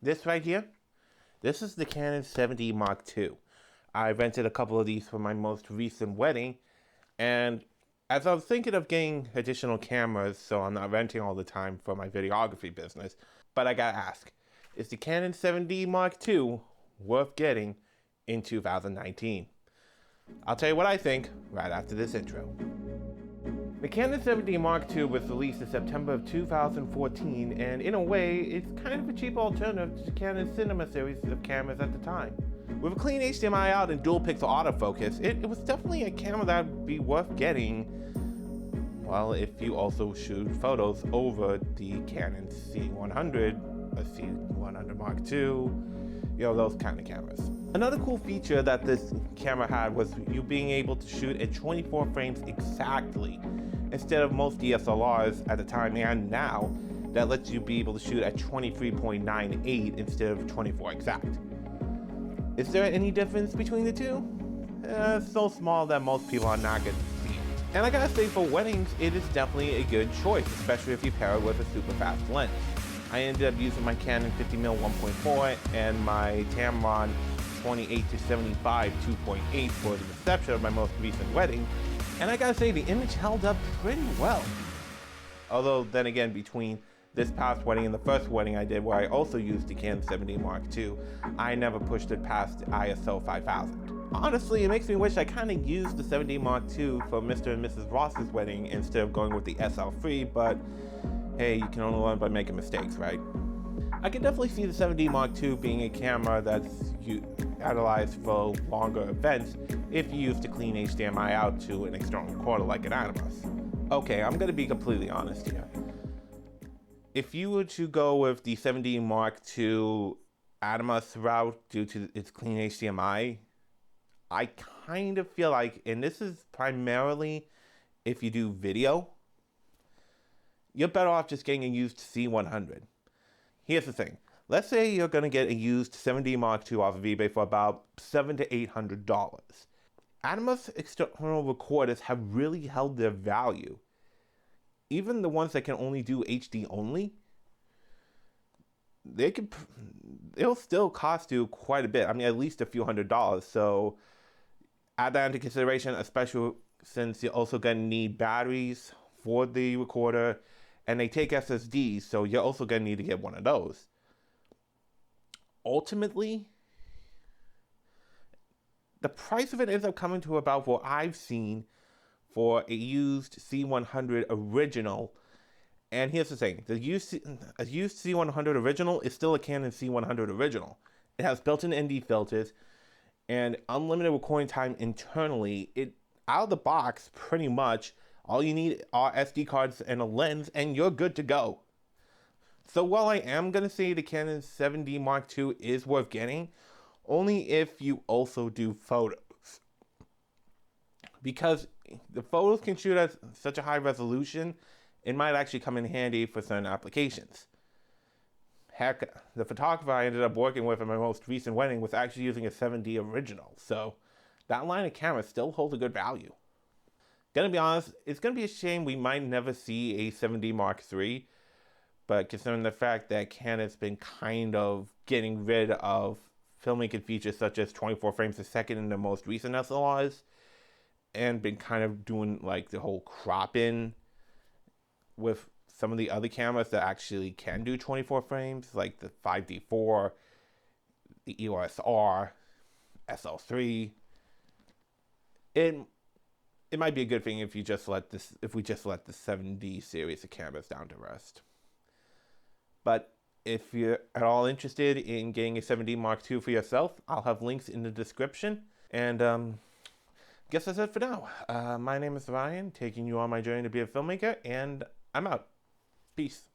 This right here, this is the Canon 7D Mark II. I rented a couple of these for my most recent wedding, and as I was thinking of getting additional cameras so I'm not renting all the time for my videography business, but I gotta ask, is the Canon 7D Mark II worth getting in 2019? I'll tell you what I think right after this intro. The Canon 7D Mark II was released in September of 2014, and in a way, it's kind of a cheap alternative to the Canon Cinema series of cameras at the time. With a clean HDMI out and dual pixel autofocus, it was definitely a camera that would be worth getting, well, if you also shoot photos over the Canon C100, a C100 Mark II, those kind of cameras. Another cool feature that this camera had was you being able to shoot at 24 frames exactly, instead of most DSLRs at the time and now that lets you be able to shoot at 23.98 instead of 24 exact. Is there any difference between the two? It's so small that most people are not going to see it. And I gotta say, for weddings, it is definitely a good choice, especially if you pair it with a super fast lens. I ended up using my Canon 50mm 1.4 and my Tamron 28-75 2.8 for the reception of my most recent wedding, and I gotta say, the image held up pretty well. Although, then again, between this past wedding and the first wedding I did where I also used the Canon 7D Mark II, I never pushed it past ISO 5000. Honestly, it makes me wish I kinda used the 7D Mark II for Mr. and Mrs. Ross's wedding instead of going with the SL3, but hey, you can only learn by making mistakes, right? I can definitely see the 7D Mark II being a camera that's utilized for longer events if you use the clean HDMI out to an external recorder like an Animus. Okay, I'm gonna be completely honest here. If you were to go with the 7D Mark II Animus route due to its clean HDMI, I kind of feel like, and this is primarily if you do video, you're better off just getting a used C100. Here's the thing. Let's say you're going to get a used 7D Mark II off of eBay for about $700 to $800. Animus external recorders have really held their value. Even the ones that can only do HD only, they'll still cost you quite a bit. I mean, at least a few $100s. So add that into consideration, especially since you're also going to need batteries for the recorder, and they take SSDs, so you're also going to need to get one of those. Ultimately, the price of it ends up coming to about what I've seen for a used C100 original. And here's the thing, a used C100 original is still a Canon C100 original. It has built-in ND filters and unlimited recording time internally. It out of the box, pretty much, all you need are SD cards and a lens, and you're good to go. So while I am going to say the Canon 7D Mark II is worth getting, only if you also do photos. Because the photos can shoot at such a high resolution, it might actually come in handy for certain applications. Heck, the photographer I ended up working with at my most recent wedding was actually using a 7D original, so that line of cameras still holds a good value. Gonna be honest, it's gonna be a shame we might never see a 7D Mark III, but considering the fact that Canon's been kind of getting rid of filmmaking features such as 24 frames a second in the most recent SLRs, and been kind of doing like the whole crop in with some of the other cameras that actually can do 24 frames, like the 5D4, the EOS R, SL3, it might be a good thing if we just let the 7D series of cameras down to rest. But if you're at all interested in getting a 7D Mark II for yourself, I'll have links in the description. And guess that's it for now. My name is Ryan, taking you on my journey to be a filmmaker, and I'm out. Peace.